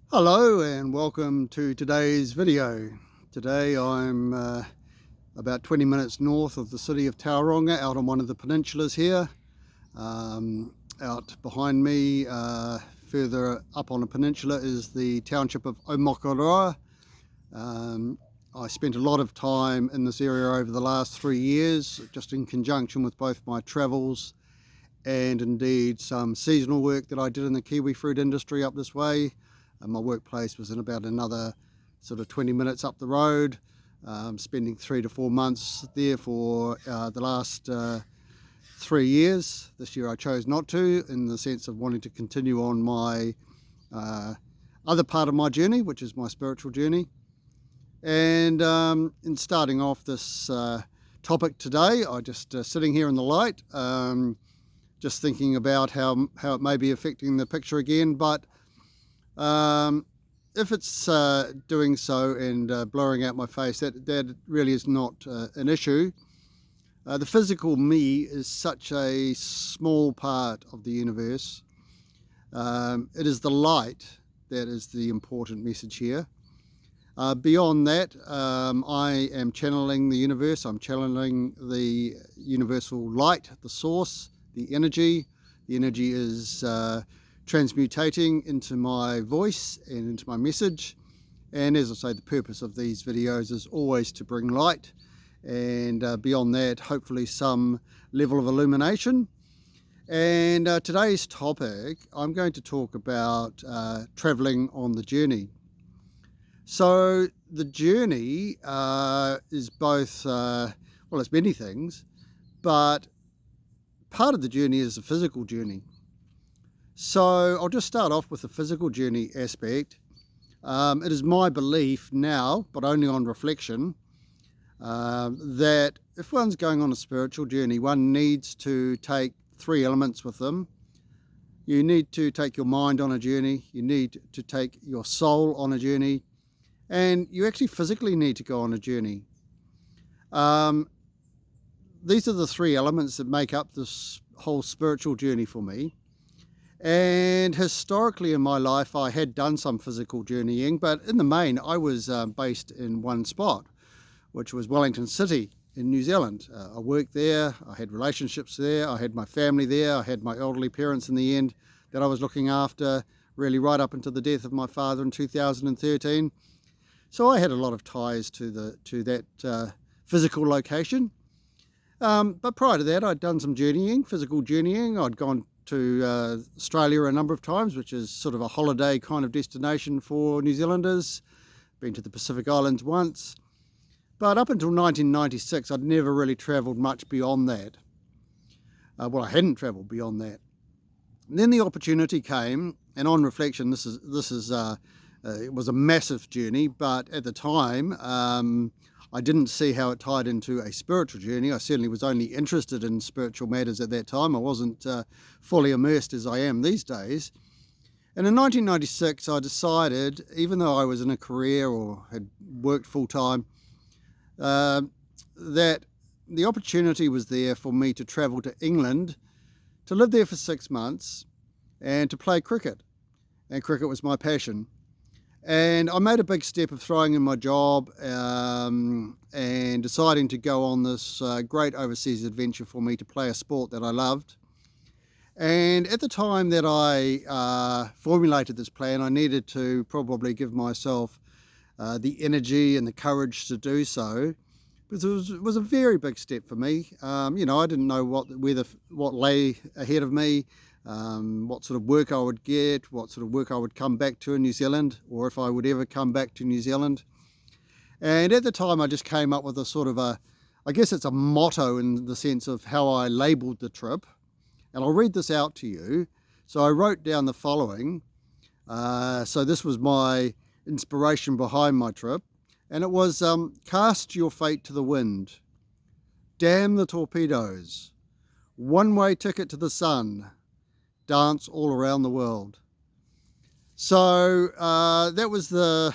Hello and welcome to today's video. Today I'm about 20 minutes north of the city of Tauranga, out on one of the peninsulas here. Out behind me, further up on a peninsula, is the township of Omokoroa. I spent a lot of time in this area over the last 3 years, just in conjunction with both my travels and indeed some seasonal work that I did in the kiwi fruit industry up this way. My workplace was in about another sort of 20 minutes up the road, spending 3 to 4 months there for the last 3 years. This year I chose not to, in the sense of wanting to continue on my other part of my journey, which is my spiritual journey. And in starting off this topic today, I just sitting here in the light, just thinking about how it may be affecting the picture again, but if it's doing so and blurring out my face, that really is not an issue. The physical me is such a small part of the universe. It is the light that is the important message here. Beyond that, I am channeling the universe. I'm channeling the universal light, the source, the energy. The energy is transmutating into my voice and into my message. And as I say, the purpose of these videos is always to bring light, and beyond that, hopefully some level of illumination. And today's topic, I'm going to talk about traveling on the journey. So the journey is both, well, it's many things, but part of the journey is a physical journey. So I'll just start off with the physical journey aspect. It is my belief now, but only on reflection, that if one's going on a spiritual journey, one needs to take 3 elements with them. You need to take your mind on a journey, you need to take your soul on a journey, and you actually physically need to go on a journey. These are the 3 elements that make up this whole spiritual journey for me. And historically in my life, I had done some physical journeying, but in the main, I was based in one spot, which was Wellington City in New Zealand. I worked there, I had relationships there, I had my family there, I had my elderly parents in the end that I was looking after, really right up until the death of my father in 2013. So I had a lot of ties to that physical location. But prior to that, I'd done some journeying, physical journeying. I'd gone to Australia a number of times, which is sort of a holiday kind of destination for New Zealanders. Been to the Pacific Islands once. But up until 1996, I'd never really travelled much beyond that. Well, I hadn't travelled beyond that. And then the opportunity came, and on reflection, it was a massive journey, but at the time, I didn't see how it tied into a spiritual journey. I certainly was only interested in spiritual matters at that time. I wasn't fully immersed as I am these days. And in 1996, I decided, even though I was in a career or had worked full-time, that the opportunity was there for me to travel to England, to live there for 6 months, and to play cricket. And cricket was my passion. And I made a big step of throwing in my job and deciding to go on this great overseas adventure for me to play a sport that I loved. And at the time that I formulated this plan, I needed to probably give myself the energy and the courage to do so, because it was a very big step for me. I didn't know what lay ahead of me. What sort of work I would get, what sort of work I would come back to in New Zealand, or if I would ever come back to New Zealand. And at the time I just came up with a sort of I guess it's a motto in the sense of how I labelled the trip. And I'll read this out to you. So I wrote down the following. So this was my inspiration behind my trip. And it was, cast your fate to the wind. Damn the torpedoes. One-way ticket to the sun. Dance all around the world. So that was the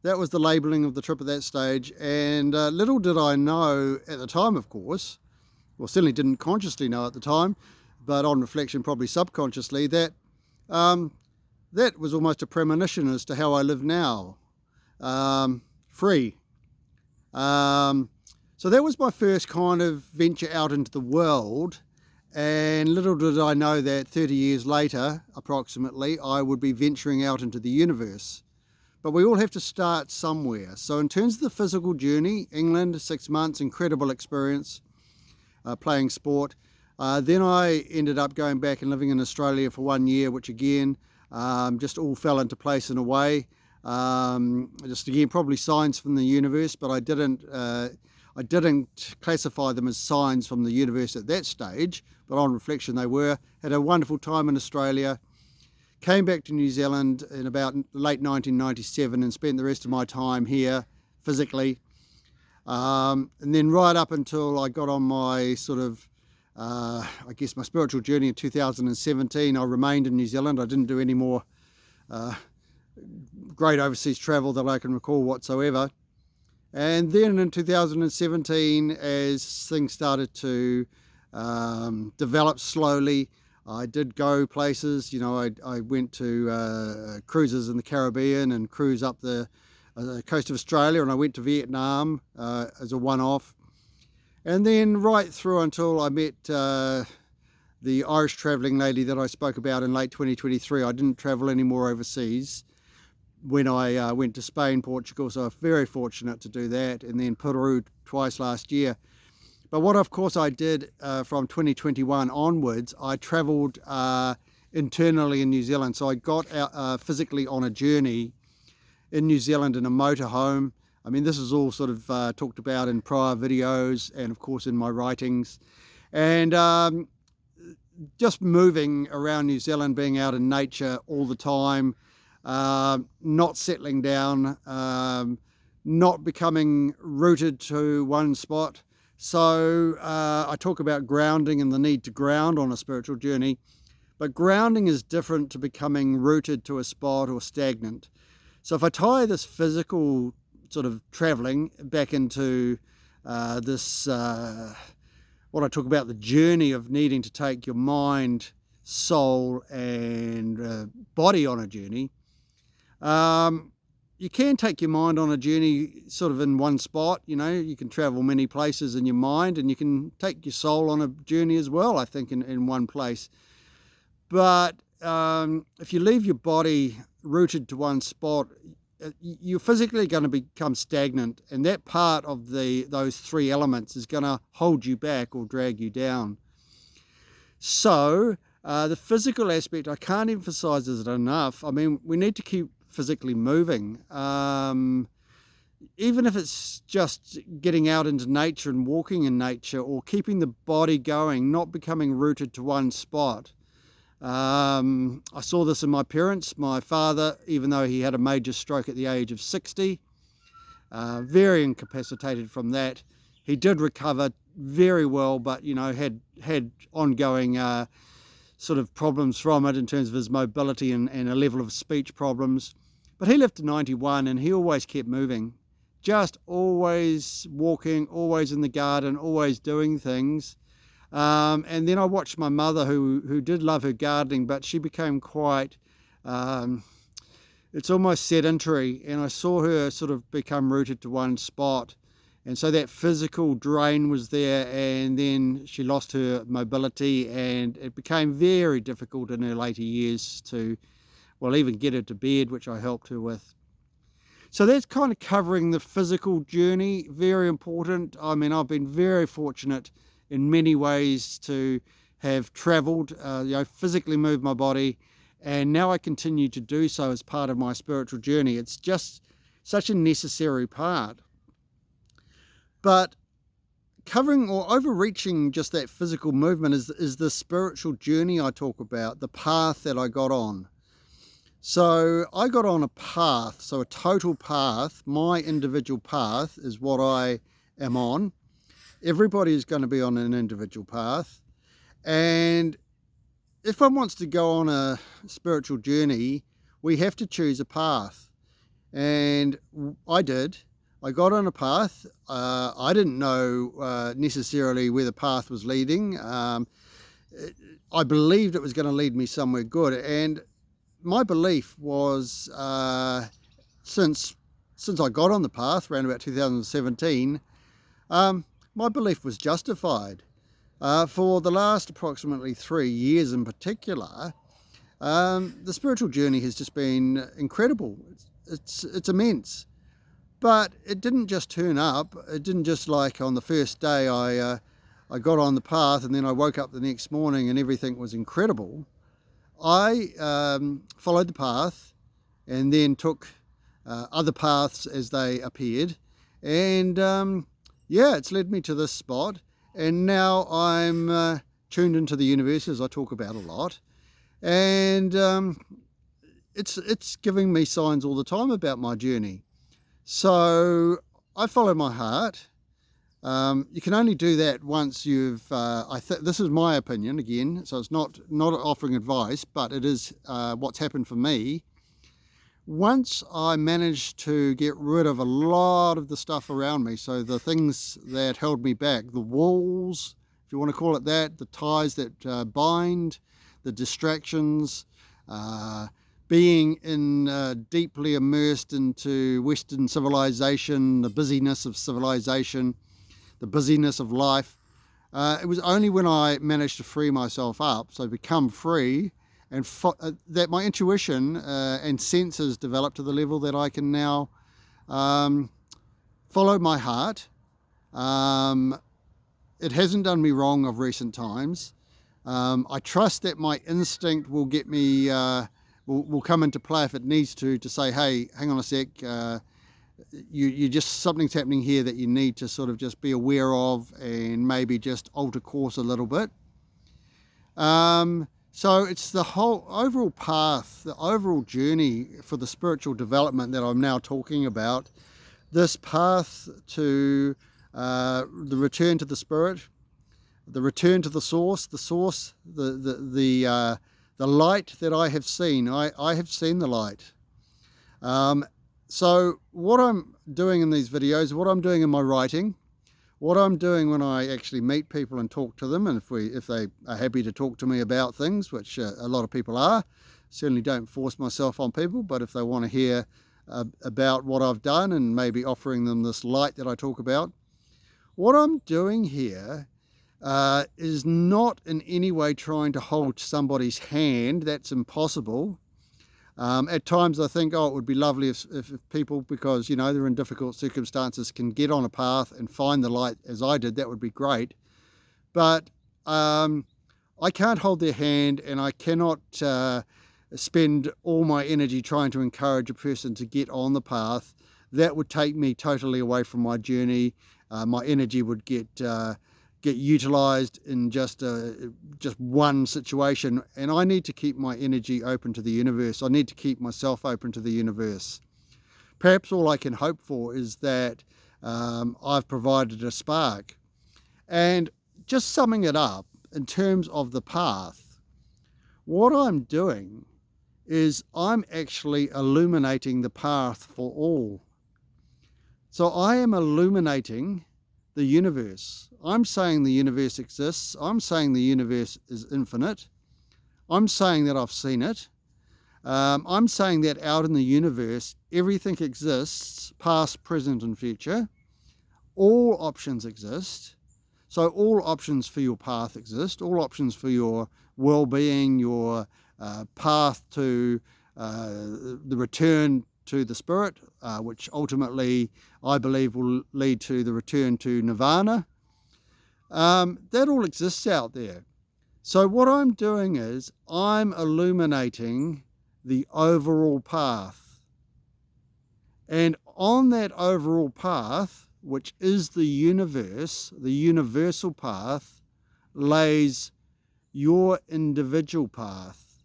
labelling of the trip at that stage, and little did I know at the time, of course, well, certainly didn't consciously know at the time, but on reflection, probably subconsciously, that that was almost a premonition as to how I live now, free. So that was my first kind of venture out into the world, and little did I know that 30 years later, approximately, I would be venturing out into the universe. But we all have to start somewhere. So in terms of the physical journey, England, 6 months, incredible experience, playing sport. Then I ended up going back and living in Australia for 1 year, which again, just all fell into place in a way. Just again, probably signs from the universe, but I didn't classify them as signs from the universe at that stage, but on reflection they were. Had a wonderful time in Australia, came back to New Zealand in about late 1997 and spent the rest of my time here physically. And then right up until I got on my sort of, I guess my spiritual journey in 2017, I remained in New Zealand. I didn't do any more great overseas travel that I can recall whatsoever. And then in 2017, as things started to develop slowly, I did go places. You know, I went to cruises in the Caribbean and cruise up the coast of Australia, and I went to Vietnam as a one-off. And then right through until I met the Irish travelling lady that I spoke about in late 2023. I didn't travel anymore overseas when I went to Spain, Portugal, so I was very fortunate to do that, and then Peru twice last year. But what of course I did from 2021 onwards, I travelled internally in New Zealand. So I got out physically on a journey in New Zealand in a motorhome. I mean, this is all sort of talked about in prior videos and of course in my writings. And just moving around New Zealand, being out in nature all the time, not settling down, not becoming rooted to one spot. So I talk about grounding and the need to ground on a spiritual journey, but grounding is different to becoming rooted to a spot or stagnant. So if I tie this physical sort of traveling back into this, what I talk about, the journey of needing to take your mind, soul and body on a journey, you can take your mind on a journey sort of in one spot. You know, you can travel many places in your mind, and you can take your soul on a journey as well, I think, in one place. But if you leave your body rooted to one spot, you're physically going to become stagnant, and that part of those three elements is going to hold you back or drag you down. So the physical aspect, I can't emphasize it enough. I mean, we need to keep physically moving, even if it's just getting out into nature and walking in nature, or keeping the body going, not becoming rooted to one spot. I saw this in my parents. My father, even though he had a major stroke at the age of 60, very incapacitated from that, he did recover very well, but you know, had ongoing sort of problems from it in terms of his mobility and a level of speech problems. But he lived to 91, and he always kept moving, just always walking, always in the garden, always doing things. And then I watched my mother, who did love her gardening, but she became quite, it's almost sedentary, and I saw her sort of become rooted to one spot. And so that physical drain was there, and then she lost her mobility, and it became very difficult in her later years to, well, even get her to bed, which I helped her with. So that's kind of covering the physical journey, very important. I mean, I've been very fortunate in many ways to have travelled, physically moved my body, and now I continue to do so as part of my spiritual journey. It's just such a necessary part. But covering or overreaching just that physical movement is the spiritual journey I talk about, the path that I got on. So I got on a path, so a total path. My individual path is what I am on. Everybody is going to be on an individual path. And if one wants to go on a spiritual journey, we have to choose a path. And I did. I got on a path. I didn't know necessarily where the path was leading. I believed it was going to lead me somewhere good. And my belief was, since I got on the path around about 2017, my belief was justified. For the last approximately 3 years in particular, the spiritual journey has just been incredible. It's immense. But it didn't just turn up. It didn't just, like, on the first day I got on the path and then I woke up the next morning and everything was incredible. I followed the path and then took other paths as they appeared, and yeah, it's led me to this spot, and now I'm tuned into the universe, as I talk about a lot, and it's giving me signs all the time about my journey. So I follow my heart. You can only do that once you've, this is my opinion again, so it's not offering advice, but it is what's happened for me. Once I managed to get rid of a lot of the stuff around me, so the things that held me back, the walls, if you want to call it that, the ties that bind, the distractions, being deeply immersed into Western civilization, the busyness of civilization, the busyness of life. It was only when I managed to free myself up, so become free, and that my intuition and senses developed to the level that I can now follow my heart. It hasn't done me wrong of recent times. I trust that my instinct will get me, will come into play if it needs to say, hey, hang on a sec, you just, something's happening here that you need to sort of just be aware of and maybe just alter course a little bit. So it's the whole overall path, the overall journey for the spiritual development that I'm now talking about. This path to the return to the spirit, the return to the source, the light that I have seen. I have seen the light. So what I'm doing in these videos, what I'm doing in my writing, what I'm doing when I actually meet people and talk to them, and if they are happy to talk to me about things, which a lot of people are, certainly don't force myself on people, but if they want to hear about what I've done and maybe offering them this light that I talk about, what I'm doing here is not in any way trying to hold somebody's hand. That's impossible. At times I think, it would be lovely if people, because, they're in difficult circumstances, can get on a path and find the light as I did. That would be great. But I can't hold their hand, and I cannot spend all my energy trying to encourage a person to get on the path. That would take me totally away from my journey. My energy would get utilized in just one situation, and I need to keep my energy open to the universe. I need to keep myself open to the universe. Perhaps all I can hope for is that I've provided a spark. And just summing it up in terms of the path, what I'm doing is I'm actually illuminating the path for all. So I am illuminating the universe. I'm saying the universe exists. I'm saying the universe is infinite. I'm saying that I've seen it. I'm saying that out in the universe, everything exists, past, present, and future. All options exist. So all options for your path exist. All options for your well-being, your path to the return to the spirit, which ultimately I believe will lead to the return to nirvana. That all exists out there. So what I'm doing is I'm illuminating the overall path. And on that overall path, which is the universe, the universal path, lays your individual path.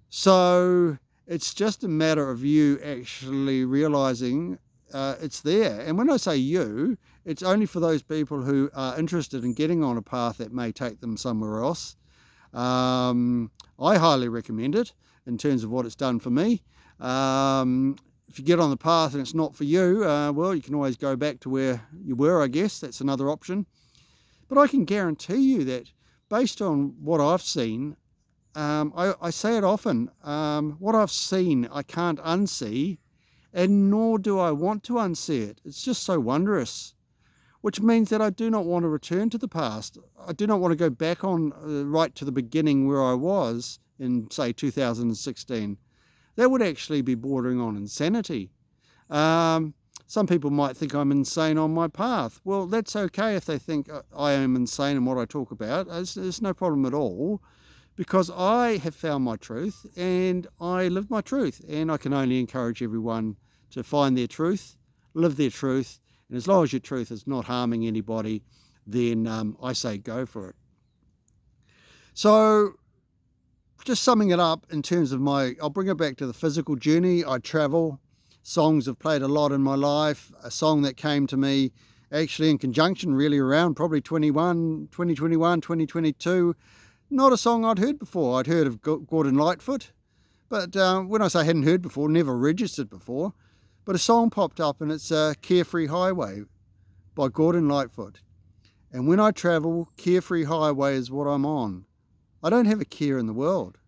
So it's just a matter of you actually realizing it's there. And when I say you, it's only for those people who are interested in getting on a path that may take them somewhere else. I highly recommend it in terms of what it's done for me. If you get on the path and it's not for you, well, you can always go back to where you were, I guess. That's another option. But I can guarantee you that based on what I've seen, I say it often, what I've seen I can't unsee, and nor do I want to unsee it. It's just so wondrous, which means that I do not want to return to the past. I do not want to go back on right to the beginning where I was in, say, 2016. That would actually be bordering on insanity. Some people might think I'm insane on my path. Well, that's okay if they think I am insane in what I talk about. There's no problem at all, because I have found my truth and I live my truth, and I can only encourage everyone to find their truth, live their truth, and as long as your truth is not harming anybody, then I say go for it. So just summing it up in terms of I'll bring it back to the physical journey. I travel. Songs have played a lot in my life. A song that came to me actually in conjunction really around probably 2021, 2022. Not a song I'd heard before. I'd heard of Gordon Lightfoot, but when I say I hadn't heard before, never registered before, but a song popped up, and it's Carefree Highway by Gordon Lightfoot. And when I travel, Carefree Highway is what I'm on. I don't have a care in the world.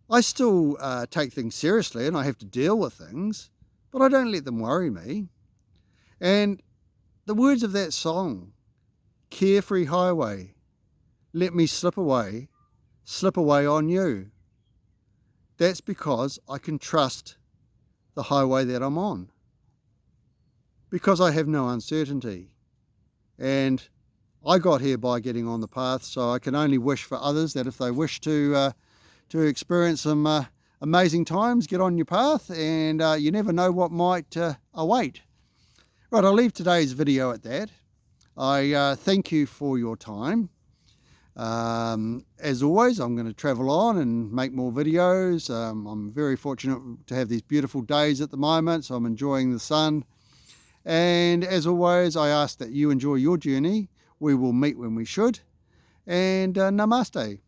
I still take things seriously, and I have to deal with things, but I don't let them worry me. And the words of that song, Carefree Highway, let me slip away on you. That's because I can trust the highway that I'm on, because I have no uncertainty. And I got here by getting on the path, so I can only wish for others that if they wish to experience some amazing times, get on your path, and you never know what might await. Right, I'll leave today's video at that. I thank you for your time. As always, I'm going to travel on and make more videos. I'm very fortunate to have these beautiful days at the moment, so I'm enjoying the sun. And as always, I ask that you enjoy your journey. We will meet when we should. And namaste.